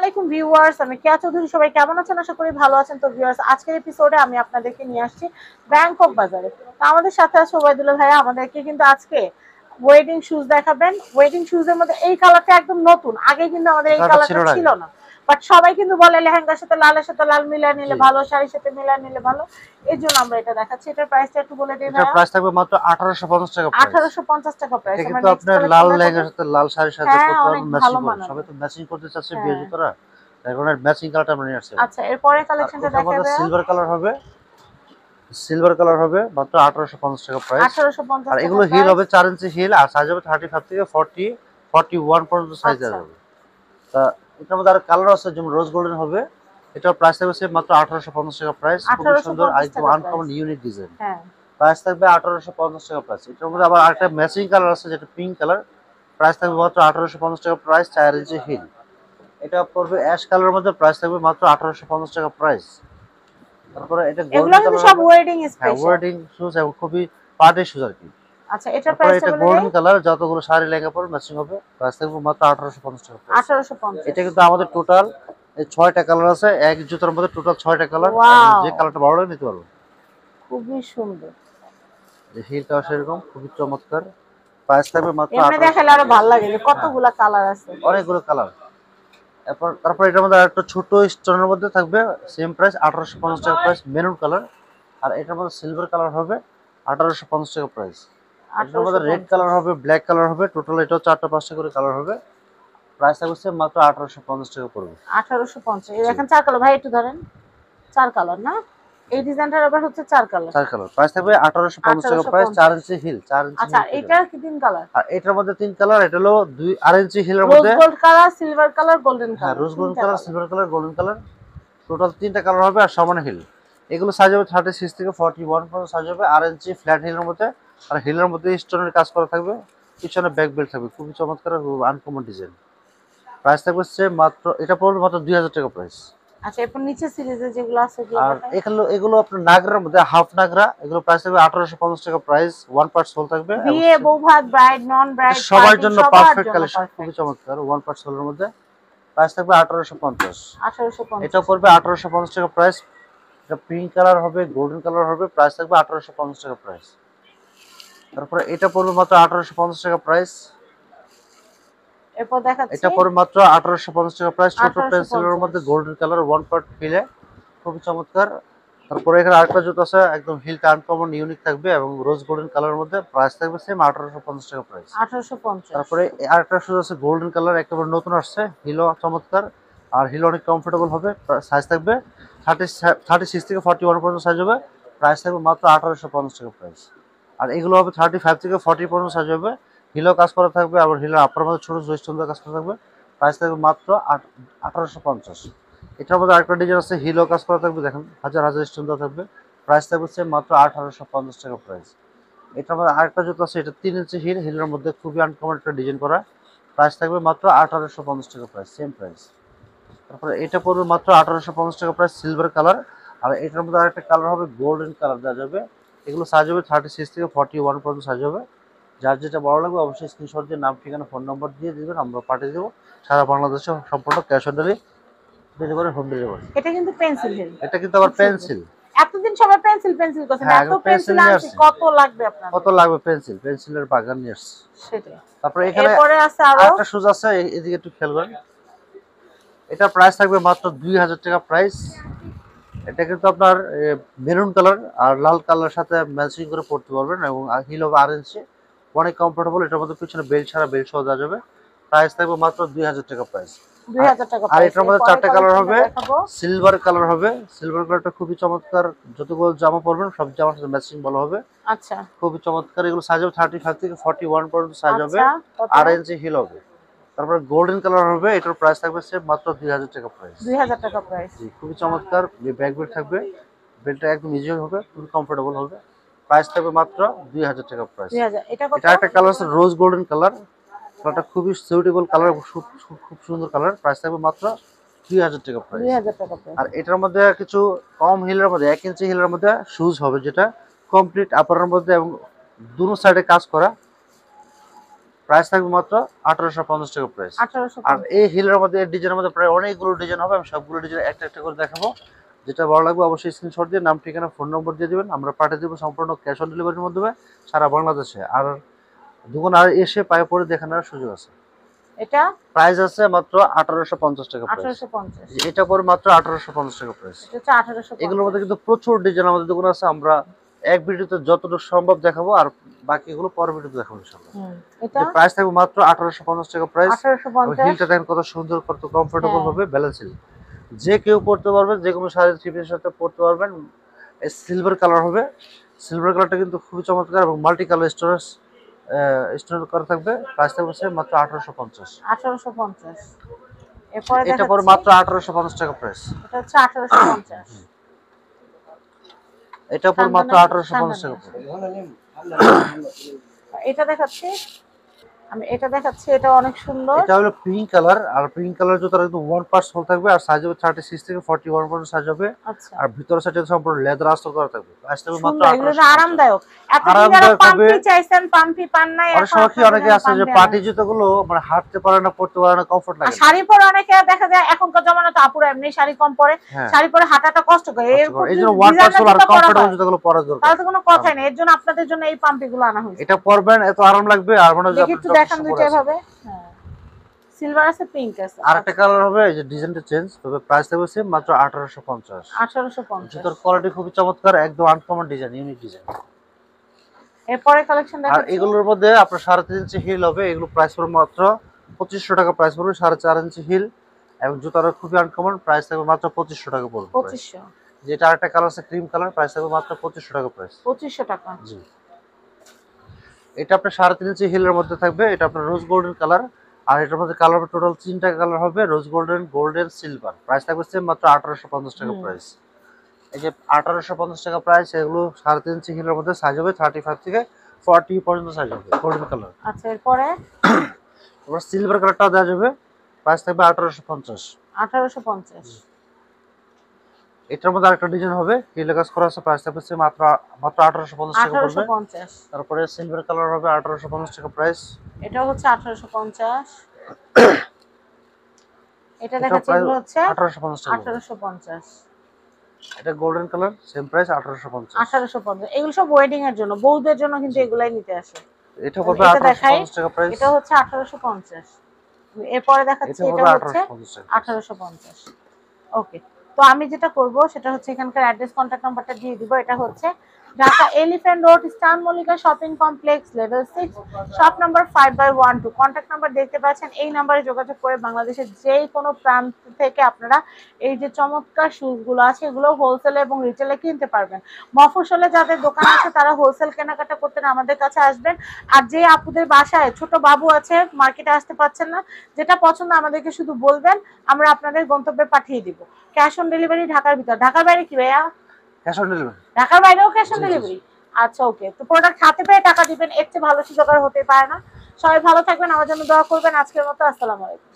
আলাইকুম ভিউয়ার্স, আমি কেয়া চৌধুরী। সবাই কেমন আছেন? আশা করি ভালো আছেন। তো ভিউয়ার্স, আজকের এপিসোডে আমি আপনাদেরকে নিয়ে আসছি ব্যাংকক বাজারে। তো আমাদের সাথে আছে ওবায়দুল্লাহ ভাইয়া। আমাদেরকে কিন্তু আজকে ওয়েডিং শুজ দেখাবেন। ওয়েডিং শুজের মধ্যে এই কালারটা একদম নতুন, আগে কিন্তু আমাদের এই কালারটা ছিল না। বাট সবাই কিন্তু বলে লেহেঙ্গার সাথে লালের সাথে লাল মিলিয়ে নিলে ভালো, শাড়ির সাথে মিলিয়ে নিলে ভালো। এর জন্য আমরা এটা দেখাচ্ছি। এটার প্রাইসটা একটু বলে দিই ভাইয়া। এটা প্রাইস থাকবে মাত্র 1850 টাকা প্রাইস। 1850 টাকা প্রাইস। এটা আমরা কিন্তু নেক্সট আপনার লাল লেহেঙ্গার সাথে লাল শাড়ির সাথে হ্যাঁ, পরতে অনেক পারবেন, ভালো ম্যাচিং করে। মানাবে। সবাই তো ম্যাচিং করতে চাচ্ছে বিয়ের হ্যাঁ। জুতোরা, এখন ম্যাচিং কালারটা আমরা নিয়ে আসছি। আচ্ছা, এরপরে কালেকশনটা দেখাবে। সিলভার কালার হবে, সিলভার কালার হবে মাত্র 1850 টাকা প্রাইস। 1850 আর টাকা এগুলো হিল প্রাইস। হবে 4 ইঞ্চি হিল, আর সাইজ হবে 35 থেকে 40 41 পর্যন্ত সাইজ আচ্ছা। যাবে। তা এটার মধ্যে আর কালার আছে, যেমন রোজ গোল্ডেন হবে। এটার প্রাইস থাকবে মাত্র 1850 টাকা প্রাইস। খুবই সুন্দর, 1850 একদম টাকা আনকমন প্রাইস। Unique design. হ্যাঁ। প্রাইস থাকবে 1850 টাকা প্রাইস। এটার মধ্যে আবার আরেকটা ম্যাচিং কালার আছে, যেটা পিঙ্ক কালার। প্রাইস থাকবে মাত্র 1850 টাকা প্রাইস, 4 ইঞ্চি হিল। এটা পড়বে অ্যাশ কালারের মধ্যে, প্রাইস থাকবে মাত্র 1850 টাকা প্রাইস। তারপরে এটা এগুলো গোল্ডেন কিন্তু কালার সব হবে। ওয়েডিং হ্যাঁ, স্পেশাল। ওয়েডিং শুজ এবং খুবই পার্টি শুজ আর কি। আচ্ছা, এটার তারপরে প্রাইসটা এটা বলে দেই। গোল্ডেন কালার, যতগুলো শাড়ি লেহেঙ্গা পরে ম্যাচিং হবে। প্রাইস থাকবে মাত্র 1850 টাকা প্রাইস। 1850। এটা কিন্তু আমাদের টোটাল 6টা কালার আছে। এক জুতার মধ্যে টোটাল 6টা কালার। ওয়াও, যে কালারটা ভালো লাগে নিতে পারবো। খুবই সুন্দর। যে হিলটাও সেরকম খুবই চমৎকার। প্রাইস থাকবে মাত্র এমনি দেখালে আরো 1850। ভালো লাগে যে হ্যাঁ, কতগুলা কালার আছে। অনেকগুলো কালার। তারপর এটার মধ্যে আরেকটা ছোট স্টোনের মধ্যে থাকবে, সেম প্রাইস 1850 টাকা প্রাইস, মেরুন কালার। আর এটার মধ্যে সিলভার কালার হবে 1850 টাকা প্রাইস। এটার মধ্যে রেড 1850। কালার হবে, ব্ল্যাক কালার হবে। টোটাল এটাও 4টা 5টা করে কালার হবে। প্রাইস থাকছে মাত্র 1850 টাকা পড়বে। 1850। এই জি, দেখেন চার কালার। ভাই একটু ধরেন। চার কালার না? এই ডিজাইনটার আবার হচ্ছে চার কালার। 4 কালার। প্রাইস থাকবে 1850 টাকা প্রাইস, 4 1850। ইঞ্চি হিল, 4 ইঞ্চি আচ্ছা, হিল আর পেয়ে এটা যাবেন। কি তিন কালার? আর এটার মধ্যে 3 কালার। এটা হলো 2 ইঞ্চি হিলের রোজ মধ্যে। Gold colour, silver colour, golden হ্যাঁ, কালার, রোজ গোল্ডেন তিনটা colour, colour. Silver colour, golden colour. Total 3টা কালার হবে আর সমান হিল। এগুলো সাইজ হবে 36 থেকে 41 পর্যন্ত সাইজ হবে। আর ইঞ্চি ফ্ল্যাট হিলের মধ্যে। আর হিলের মধ্যে স্টোনের কাজ করা থাকবে, পিছনে ব্যাক বেল্ট থাকবে। খুবই চমৎকার, আনকমন ডিজাইন। প্রাইস থাকবে মাত্র, এটা পড়বে মাত্র 2000 টাকা প্রাইস। আচ্ছা, এরপর নিচে সিরিজে যেগুলো আছে এগুলো আর দেখাই। এগুলো আপনার নাগরার মধ্যে হাফ নাগরা। এগুলো প্রাইস থাকবে 1850 টাকা প্রাইস। 1 পার্ট সোল থাকবে। বিয়ে, বৌভাত, ব্রাইড, নন ব্রাইড, সবার পার্টি, জন্য সবার পারফেক্ট জন্য কালেকশন, খুবই পারফেক্ট। চমৎকার। 1 পার্ট সোলের মধ্যে প্রাইস থাকবে 1850। এটা 1850। পড়বে 1850 টাকা প্রাইস। এটা পিঙ্ক কালার হবে, গোল্ডেন কালার হবে। প্রাইস থাকবে 1850 টাকা প্রাইস। তারপরে এটা পড়বে মাত্র 1850 টাকা প্রাইস। এরপর দেখাচ্ছি এটা পড়বে মাত্র 1850 টাকা প্রাইস। ছোট পেন্সিলের 1850। মধ্যে গোল্ডেন কালার, 1 পার্ট ফিলে, খুবই চমৎকার। তারপরে এখানে আরেকটা জুতো আছে, একদম হিলটা আনকমন ইউনিক থাকবে এবং রোজ গোল্ডেন কালারের মধ্যে। প্রাইস থাকবে সেম 1850 টাকা প্রাইস। 1850। তারপরে আরেকটা শুজ আছে গোল্ডেন কালার, একেবারে নতুন আসছে। হিলও চমৎকার, আর হিল অনেক কমফোর্টেবল হবে। সাইজ থাকবে 36 থেকে 41 পর্যন্ত সাইজ হবে। প্রাইস থাকবে মাত্র 1850 টাকা প্রাইস। আর এগুলো হবে 35 থেকে 40 পর্যন্ত সাইজ হবে। হিলও কাজ করা থাকবে, আবার হিলের আপার মধ্যে ছোট স্টোন কাজ করা থাকবে। প্রাইস থাকবে মাত্র 1850। এটার মধ্যে আরেকটা ডিজাইন আছে, হিলও কাজ করা থাকবে। দেখেন হাজার হাজার স্টোন থাকবে। প্রাইস থাকবে মাত্র 1850 টাকা প্রাইস। এটার মধ্যে আরেকটা জুতো আছে, এটা 3 ইঞ্চি হিল, হিলের মধ্যে খুবই আনকমন একটা ডিজাইন করা। প্রাইস থাকবে মাত্র 1850 টাকা প্রাইস, সেম প্রাইস। তারপরে এটা পড়বে মাত্র 1850 টাকা প্রাইস, সিলভার কালার। আর এটার মধ্যে আরেকটা কালার হবে গোল্ডেন কালার দেওয়া যাবে। এগুলো সাইজ হবে 36 থেকে 41 পর্যন্ত সাইজ হবে। যার যেটা ভালো লাগবে অবশ্যই স্ক্রিনশট দিয়ে নাম, ঠিকানা, ফোন নম্বর দিয়ে দিবেন, আমরা পাঠিয়ে দেবো। সারা বাংলাদেশে সম্পূর্ণ cash on delivery, home delivery. এটা কিন্তু পেন্সিল হিল। এটা কিন্তু আবার পেন্সিল। এতদিন সবাই পেন্সিল পেন্সিল করছেন, হ্যাঁ, এত পেন্সিল পেন্সিল নিয়ে আনছি, আসছি। কত লাগবে আপনার? কত লাগবে? পেন্সিলের বাগান নিয়ে আসছি। সেটাই। তারপরে এখানে এরপরে আছে আরো আরেকটা শুজ আছে, এদিকে একটু খেয়াল করেন। এটা প্রাইস থাকবে মাত্র 2000 টাকা প্রাইস। এটা কিন্তু আপনার মেরুন কালার আর লাল কালারের সাথে ম্যাচিং করে পড়তে পারবেন, এবং হিল হবে 8 ইঞ্চি, অনেক কমফোর্টেবল। এটার মধ্যে পিছনে বেল্ট ছাড়া বেল্ট সহ দেওয়া যাবে। প্রাইস থাকবে মাত্র 2000 টাকা প্রাইস। 2000 টাকা আর প্রাইস। এটার মধ্যে এরপরে 4টা কালার কালেকশনটা হবে। দেখাবো। সিলভার কালার হবে। সিলভার কালারটা খুবই চমৎকার, যতগুলো জামা পরবেন সব জামার সাথে ম্যাচিং ভালো হবে। আচ্ছা খুবই চমৎকার। এগুলো সাইজ হবে 35 থেকে 41 পর্যন্ত সাইজ হবে। আচ্ছা, কত? 8 ইঞ্চি হিল হবে। তারপরে গোল্ডেন কালার হবে। এটার প্রাইস থাকবে মাত্র 2000 টাকা প্রাইস। 2000 টাকা প্রাইস। জি, খুবই চমৎকার। ব্যাক বেল্ট থাকবে, বেল্টটা একদম ইজি হবে, খুবই কমফোর্টেবল হবে। প্রাইস থাকবে মাত্র 2000 টাকা প্রাইস। 2000। এটা কত? এটা একটা কালার আছে রোজ গোল্ডেন কালার। কালারটা খুবই সুইটেবল কালার, খুব সুন্দর কালার। প্রাইস থাকবে মাত্র 2000 টাকা প্রাইস। 2000 টাকা প্রাইস। আর এটার মধ্যে কিছু কম হিলের মধ্যে 1 ইঞ্চি হিলের মধ্যে শুজ হবে, যেটা কমপ্লিট আপারের মধ্যে এবং দুনো সাইডে কাজ করা। প্রাইস থাকবে মাত্র 1850 টাকা প্রাইস। আর 1850। এই হিলের মধ্যে ডিজাইনের মধ্যে প্রায় অনেকগুলো ডিজাইন হবে, আমি সবগুলো ডিজাইন একটা একটা করে দেখাবো। যেটা ভালো লাগবে অবশ্যই স্ক্রিনশট দিয়ে নাম ঠিকানা ফোন নম্বর দিয়ে দিবেন, আমরা পাঠিয়ে দেবো সম্পূর্ণ ক্যাশ অন ডেলিভারির মাধ্যমে সারা বাংলাদেশে। আর দোকান আর এসে পায়ে পরে দেখানোর সুযোগ আছে। এটা প্রাইস আছে মাত্র 1850 টাকা প্রাইস। 1850। এটা পরে মাত্র 1850 টাকা প্রাইস। এটা হচ্ছে 1850। এগুলোর মধ্যে কিন্তু প্রচুর ডিজাইন আমাদের দোকানে আছে, আমরা এক ভিডিওতে যতটুকু সম্ভব দেখাবো, আর বাকিগুলো পরের ভিডিওতে দেখাবো ইনশাআল্লাহ। এটা প্রাইস থাকবে মাত্র 1850 টাকা প্রাইস। 1850। হিলটা দেখেন কত সুন্দর, কত কমফোর্টেবল হ্যাঁ। হবে, ব্যালেন্স হিল। যে কেউ পড়তে পারবেন, যে কোনো শাড়ির থ্রি পিসের সাথে পড়তে পারবেন। সিলভার কালার হবে, সিলভার কালারটা কিন্তু খুবই চমৎকার এবং মাল্টি কালার স্টোর করা থাকবে। প্রাইস থাকবে মাত্র 1850। 1850। এরপরে এটা পরে মাত্র 1850 টাকা প্রাইস। এটা হচ্ছে 1850। এটা পরে মাত্র 1850 টাকা প্রাইস। এটা দেখাচ্ছি আমি, এটা দেখাচ্ছি, এটা অনেক সুন্দর। এটা হলো পিঙ্ক কালার, আর পিঙ্ক কালার জুতাটা কিন্তু ওয়ান পার্ট সোল থাকবে, আর সাইজ হবে 36 থেকে 41 পর্যন্ত সাইজ হবে। আচ্ছা, আর ভিতরের সাইডে সম্পূর্ণ লেদার আস্তর করা থাকবে। প্রাইস থাকবে মাত্র সুন্দর, এগুলো 1850। আরামদায়ক। এতদিন যারা পাম্পি চাইছেন, পাম্পি পান নাই, অনেক সময় কি অনেকে আছে যে পার্টি জুতাগুলো মানে হাঁটতে পারে না, পড়তে পারে না, কমফোর্ট লাগে না। শাড়ি পরে অনেকে দেখা যায় এখনকার জমানাতে আপুরা এমনি শাড়ি কম পরে, হ্যাঁ। শাড়ি পরে হাঁটাটা কষ্ট করে, এই জন্য ওয়ান পার্ট সোল আর কমফোর্টেবল জুতাগুলো পরা দরকার। তাহলে তো কোনো কথাই নেই। এর জন্য আপনাদের জন্য এই পাম্পি গুলো আনা হয়েছে। এটা পরবেন, এত আরাম লাগবে। আর মনে হয় যে দেখি একটু দেখান দুইটা ভাবে। হ্যাঁ, সিলভার আছে, পিঙ্ক আছে, আর একটা কালার হবে, এই যে ডিজাইনটা চেঞ্জ, তবে প্রাইস থাকবে সেম মাত্র 1850। 1850। জুতার কোয়ালিটি খুবই চমৎকার, একদম আনকমন ডিজাইন, ইউনিক ডিজাইন। এরপরে কালেকশন আর দেখাচ্ছি। এগুলোর মধ্যে আপনার 3.5 ইঞ্চি হিল হবে, এগুলো প্রাইস পড়বে মাত্র 2500 টাকা প্রাইস পড়বে। 4.5 ইঞ্চি হিল এবং জুতাটা খুবই আনকমন, প্রাইস থাকবে মাত্র 2500 টাকা পড়বে। 2500। যেটা আরেকটা কালার আছে ক্রিম কালার, প্রাইস থাকবে মাত্র 2500 টাকা প্রাইস। 2500 টাকা। জি, এটা আপনার 3.5 ইঞ্চি হিলের মধ্যে থাকবে, এটা আপনার রোজ গোল্ডেন কালার। আর এটার মধ্যে কালার হবে টোটাল 3টা কালার হবে, রোজ গোল্ডেন, গোল্ডেন, সিলভার। প্রাইস থাকবে সেম মাত্র 1850 টাকা প্রাইস। এই যে 1850 টাকা প্রাইস, এগুলো 3.5 ইঞ্চি হিলের মধ্যে সাইজ হবে 35 থেকে 40 পর্যন্ত সাইজ হবে, গোল্ডেন কালার। আচ্ছা, এরপরে এবার সিলভার কালারটা দেওয়া যাবে, প্রাইস থাকবে 1850। 1850। এটার মধ্যে আরেকটা ডিজাইন হবে, হিলে কাজ করা আছে, প্রাইস থাকবে মাত্র 1850 টাকা পড়বে। 1850। তারপরে সিলভার কালার হবে 1850 টাকা প্রাইস। এটা হচ্ছে 1850। এটা দেখাচ্ছি, এগুলো হচ্ছে 1850 টাকা। 1850। এটা গোল্ডেন কালার, সেম প্রাইস 1850। 1850। এগুলো সব ওয়েডিং এর জন্য, বউদের জন্য কিন্তু এগুলাই নিতে আসে। এটা পড়বে এটা দেখাই, 1850 টাকা প্রাইস। এটা হচ্ছে 1850। এরপরে দেখাচ্ছি, এটা এটা হচ্ছে 1850 টাকা। 1850। ওকে, তো আমি যেটা করব সেটা হচ্ছে এখানকার অ্যাড্রেস, কন্ট্যাক্ট নাম্বারটা দিয়ে দিব। এটা হচ্ছে Dhaka elephant road, star Mallika shopping complex, level 6, shop number 5/12। Contact number দেখতে পাচ্ছেন, এই নাম্বারে যোগাযোগ করে বাংলাদেশের যে কোনো প্রান্ত থেকে আপনারা এই যে চমৎকার শুজগুলো আছে এগুলো হোলসেলে এবং রিটেলে কিনতে পারবেন। মফস্বলে যাদের দোকান আছে তারা হোলসেল কেনাকাটা করতে আমাদের কাছে আসবেন। আর যে আপুদের বাসায় ছোট বাবু আছে, মার্কেটে আসতে পারছেন না, যেটা পছন্দ আমাদেরকে শুধু বলবেন, আমরা আপনাদের গন্তব্যে পাঠিয়ে দিব। ক্যাশ অন ডেলিভারি ঢাকার ভিতর। ঢাকার বাইরে কি ভাইয়া? Cash on delivery. ঢাকার বাইরেও ক্যাশ অন ডেলিভারি। আচ্ছা, ওকে। তো প্রোডাক্ট হাতে পেয়ে টাকা দিবেন, এর চেয়ে ভালো সুযোগ আর হতে পারে না। সবাই ভালো থাকবেন, আমার জন্য দোয়া করবেন। আজকের মতো আসসালামু আলাইকুম।